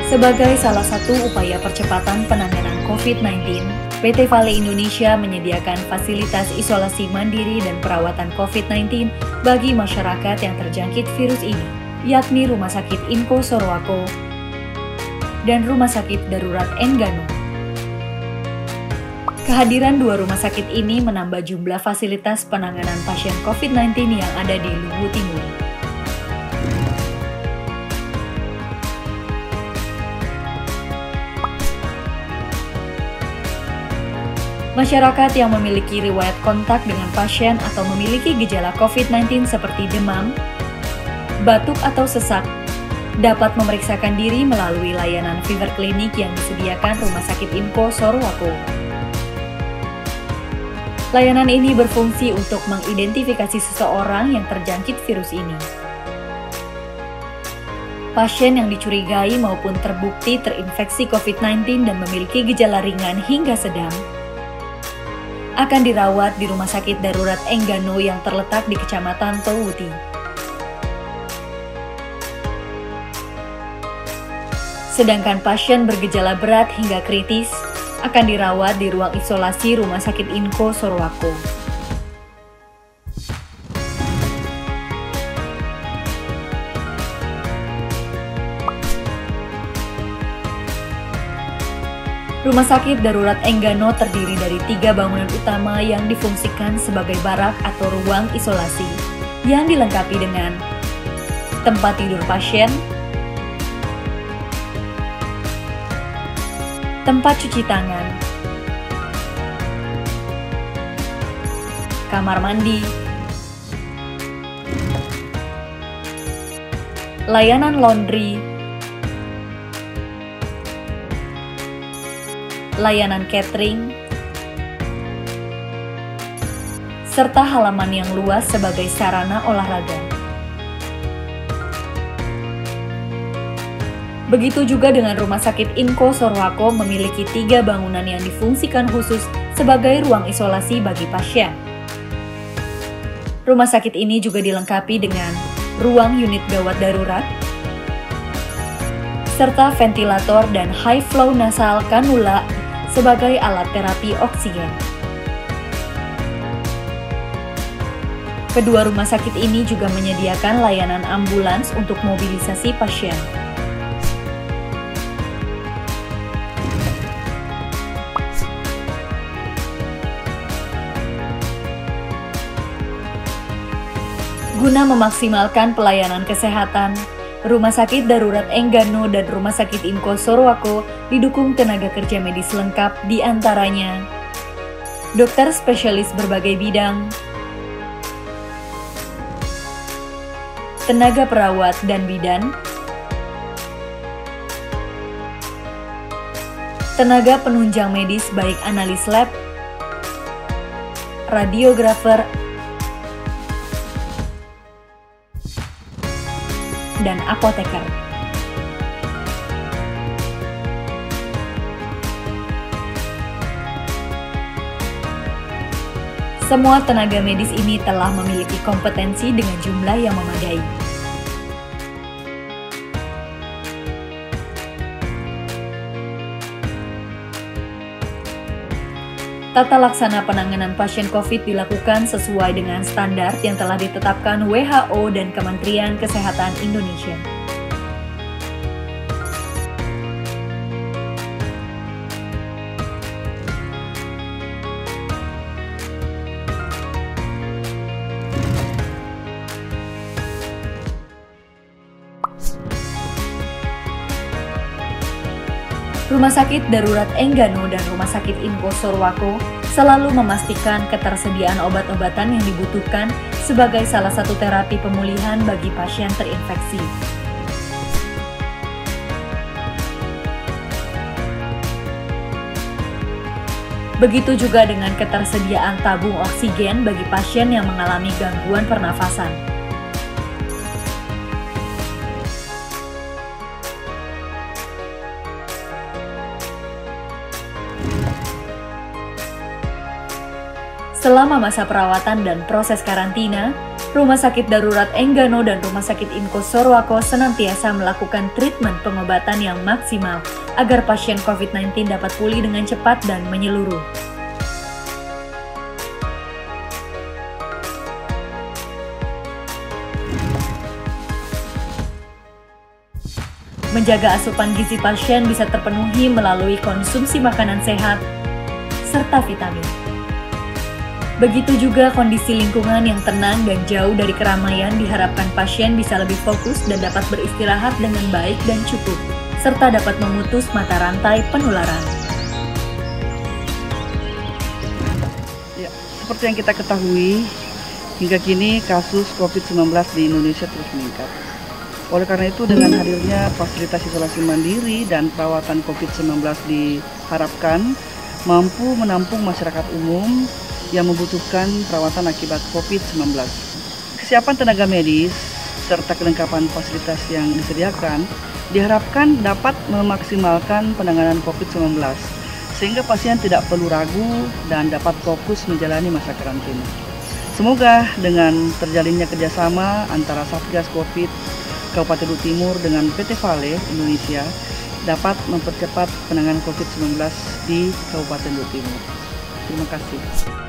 Sebagai salah satu upaya percepatan penanganan COVID-19, PT Vale Indonesia menyediakan fasilitas isolasi mandiri dan perawatan COVID-19 bagi masyarakat yang terjangkit virus ini, yakni Rumah Sakit Inko Sorowako dan Rumah Sakit Darurat Enggano. Kehadiran dua rumah sakit ini menambah jumlah fasilitas penanganan pasien COVID-19 yang ada di Luwu Timur. Masyarakat yang memiliki riwayat kontak dengan pasien atau memiliki gejala COVID-19 seperti demam, batuk atau sesak, dapat memeriksakan diri melalui layanan fever clinic yang disediakan Rumah Sakit Inko Sorowako. Layanan ini berfungsi untuk mengidentifikasi seseorang yang terjangkit virus ini. Pasien yang dicurigai maupun terbukti terinfeksi COVID-19 dan memiliki gejala ringan hingga sedang akan dirawat di Rumah Sakit Darurat Enggano yang terletak di Kecamatan Towuti. Sedangkan pasien bergejala berat hingga kritis akan dirawat di ruang isolasi Rumah Sakit Inko Sorowako. Rumah Sakit Darurat Enggano terdiri dari 3 bangunan utama yang difungsikan sebagai barak atau ruang isolasi yang dilengkapi dengan tempat tidur pasien, tempat cuci tangan, kamar mandi, layanan laundry, layanan catering, serta halaman yang luas sebagai sarana olahraga. Begitu juga dengan Rumah Sakit Inko Sorowako memiliki 3 bangunan yang difungsikan khusus sebagai ruang isolasi bagi pasien. Rumah sakit ini juga dilengkapi dengan ruang unit gawat darurat, serta ventilator dan high flow nasal kanula sebagai alat terapi oksigen. Kedua rumah sakit ini juga menyediakan layanan ambulans untuk mobilisasi pasien. Guna memaksimalkan pelayanan kesehatan, Rumah Sakit Darurat Enggano dan Rumah Sakit Inko Sorowako didukung tenaga kerja medis lengkap, di antaranya dokter spesialis berbagai bidang, tenaga perawat dan bidan, tenaga penunjang medis baik analis lab, radiografer, dan apoteker. Semua tenaga medis ini telah memiliki kompetensi dengan jumlah yang memadai. Tata laksana penanganan pasien COVID dilakukan sesuai dengan standar yang telah ditetapkan WHO dan Kementerian Kesehatan Indonesia. Rumah Sakit Darurat Enggano dan Rumah Sakit Inko Sorowako selalu memastikan ketersediaan obat-obatan yang dibutuhkan sebagai salah satu terapi pemulihan bagi pasien terinfeksi. Begitu juga dengan ketersediaan tabung oksigen bagi pasien yang mengalami gangguan pernafasan. Selama masa perawatan dan proses karantina, Rumah Sakit Darurat Enggano dan Rumah Sakit Inko Sorowako senantiasa melakukan treatment pengobatan yang maksimal agar pasien COVID-19 dapat pulih dengan cepat dan menyeluruh. Menjaga asupan gizi pasien bisa terpenuhi melalui konsumsi makanan sehat serta vitamin. Begitu juga kondisi lingkungan yang tenang dan jauh dari keramaian diharapkan pasien bisa lebih fokus dan dapat beristirahat dengan baik dan cukup, serta dapat memutus mata rantai penularan. Ya, seperti yang kita ketahui, hingga kini kasus COVID-19 di Indonesia terus meningkat. Oleh karena itu, dengan hadirnya fasilitas isolasi mandiri dan perawatan COVID-19 diharapkan mampu menampung masyarakat umum yang membutuhkan perawatan akibat COVID-19. Kesiapan tenaga medis serta kelengkapan fasilitas yang disediakan diharapkan dapat memaksimalkan penanganan COVID-19 sehingga pasien tidak perlu ragu dan dapat fokus menjalani masa karantina. Semoga dengan terjalinnya kerjasama antara Satgas COVID Kabupaten Luwu Timur dengan PT Vale Indonesia dapat mempercepat penanganan COVID-19 di Kabupaten Luwu Timur. Terima kasih.